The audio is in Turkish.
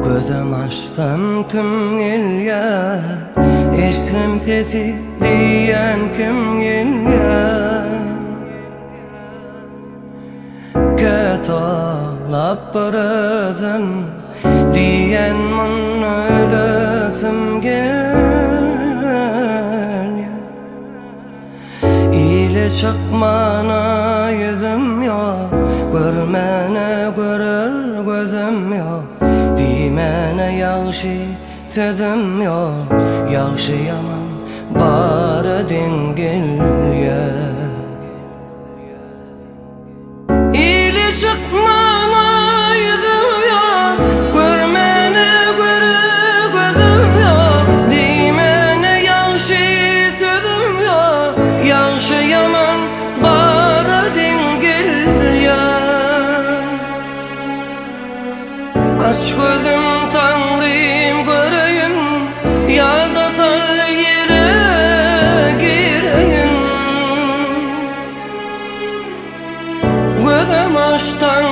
Gözüm açsam tüm ilya, eşsem sesi diyen kim ilya. Köt ağlap bir özüm diyen mun ölüsüm gel. İle çıkmana yüzüm yok, görmene görür gözüm yok. Dimene yaxşı sözüm yok, yaxşı yaman bari dengilye. İli çıkmana yüzüm yok, görmene görür gözüm yok. Dimene yaxşı sözüm yok, yaxşı yaman bari dengilye. Aç gözüm Tanrım göreyim, ya da sal yere gireyim. Gözüm açtan